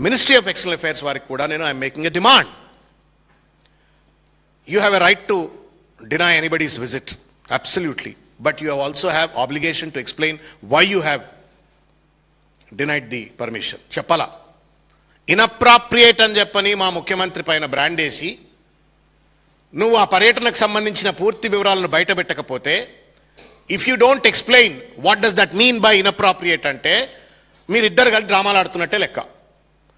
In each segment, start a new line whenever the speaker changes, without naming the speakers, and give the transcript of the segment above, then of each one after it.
Ministry of external affairs వారికి కూడా నేను I'm making a demand. You have a right to deny anybody's visit, absolutely, but you also have obligation to explain why you have denied the permission. చెప్పాలా? Inappropriate అని చెప్పని మా ముఖ్యమంత్రి పైన brand వేసి నువ్వు ఆ పర్యటనకు సంబంధించిన పూర్తి వివరాలను బయటపెట్టకపోతే, if you don't explain what does that mean by inappropriate అంటే మీరిద్దరు కలిసి డ్రామాలు ఆడుతున్నట్టే లెక్క.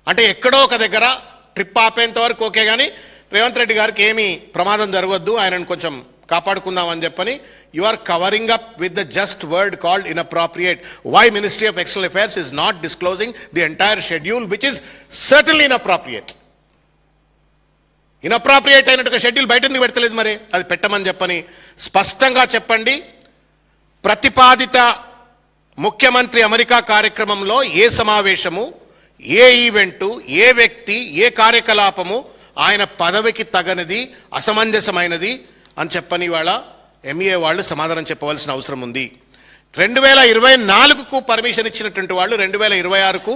అంటే ఎక్కడో ఒక దగ్గర ట్రిప్ ఆపేంత వరకు ఓకే, కానీ రేవంత్ రెడ్డి గారికి ఏమీ ప్రమాదం జరగవద్దు, ఆయనను కొంచెం కాపాడుకుందామని చెప్పని you are covering up with the just word called inappropriate. Why ministry of external affairs is not disclosing the entire schedule which is certainly inappropriate. Inappropriate అయినట్టు షెడ్యూల్ బయట ఎందుకు పెడతలేదు? మరి అది పెట్టమని చెప్పని స్పష్టంగా చెప్పండి. ప్రతిపాదిత ముఖ్యమంత్రి అమెరికా కార్యక్రమంలో ఏ సమావేశము, ఏ ఈవెంటు, ఏ వ్యక్తి, ఏ కార్యకలాపము ఆయన పదవికి తగనిది, అసమంజసమైనది అని చెప్పని వాళ్ళ ఎంఏ వాళ్ళు సమాధానం చెప్పవలసిన అవసరం ఉంది. 2024కు పర్మిషన్ ఇచ్చినటువంటి వాళ్ళు 2026కు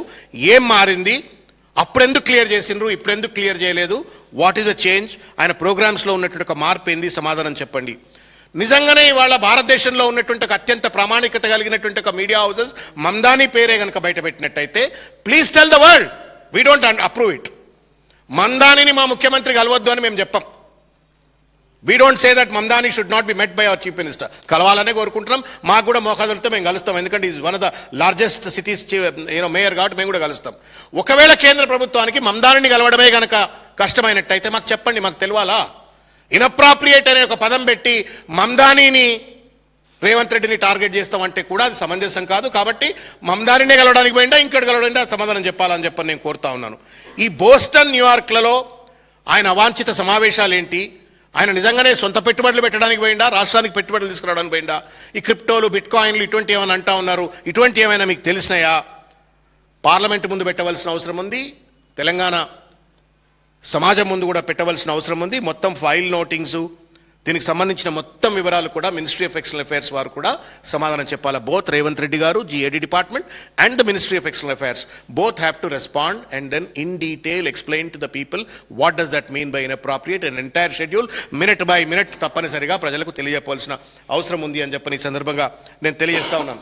ఏం మారింది? అప్పుడెందుకు క్లియర్ చేసిండ్రు, ఇప్పుడెందుకు క్లియర్ చేయలేదు? What is the change? ఆయన ప్రోగ్రామ్స్లో ఉన్నటువంటి ఒక మార్పు ఏంది? సమాధానం చెప్పండి. నిజంగానే ఇవాళ భారతదేశంలో ఉన్నటువంటి ఒక అత్యంత ప్రామాణికత కలిగినటువంటి ఒక మీడియా హౌసెస్ మమ్దానీ పేరే కనుక బయట పెట్టినట్టయితే please tell the world, we don't approve it. మందానిని మా ముఖ్యమంత్రి కలవద్దు అని మేము చెప్పాం. We don't say that Mamdani should not be met by our chief minister. కలవాలనే కోరుకుంటున్నాం. మాకు కూడా మోకాదులతో మేము కలుస్తాం, ఎందుకంటే is one of the largest cities mayor కాబట్టి మేము కూడా కలుస్తాం. ఒకవేళ కేంద్ర ప్రభుత్వానికి మందానిని కలవడమే కనుక కష్టమైనట్టయితే మాకు చెప్పండి, మాకు తెలియాలా? ఇన్అప్రాప్రియేట్ అనే ఒక పదం పెట్టి మమ్దానీని రేవంత్ రెడ్డిని టార్గెట్ చేస్తామంటే కూడా అది సమంజసం కాదు. కాబట్టి మమ్దానినే కలవడానికి పోయిందా, ఇంకోటి కలవడానికి అది సమాధానం చెప్పాలని చెప్పని నేను కోరుతా ఉన్నాను. ఈ బోస్టన్, న్యూయార్క్లలో ఆయన అవాంఛిత సమావేశాలు ఏంటి? ఆయన నిజంగానే సొంత పెట్టుబడులు పెట్టడానికి పోయిందా, రాష్ట్రానికి పెట్టుబడులు తీసుకురావడానికి పోయిందా? ఈ క్రిప్టోలు, బిట్ కాయిన్లు ఇటువంటి ఏమైనా అంటా ఉన్నారు, ఇటువంటి ఏమైనా మీకు తెలిసినాయా? పార్లమెంటు ముందు పెట్టవలసిన అవసరం ఉంది, తెలంగాణ సమాజం ముందు కూడా పెట్టవలసిన అవసరం ఉంది. మొత్తం ఫైల్ నోటింగ్సు, దీనికి సంబంధించిన మొత్తం వివరాలు కూడా మినిస్ట్రీ ఆఫ్ ఎక్స్టర్నల్ అఫైర్స్ వారు కూడా సమాధానం చెప్పాలి. బోత్ రేవంత్ రెడ్డి గారు, GAD department and the ministry of external affairs both have to respond and then in detail explain to the people what does that mean by inappropriate, and entire schedule minute by minute తప్పనిసరిగా ప్రజలకు తెలియజేయవలసిన అవసరం ఉంది అని చెప్పని ఈ సందర్భంగా నేను తెలియజేస్తా ఉన్నాను.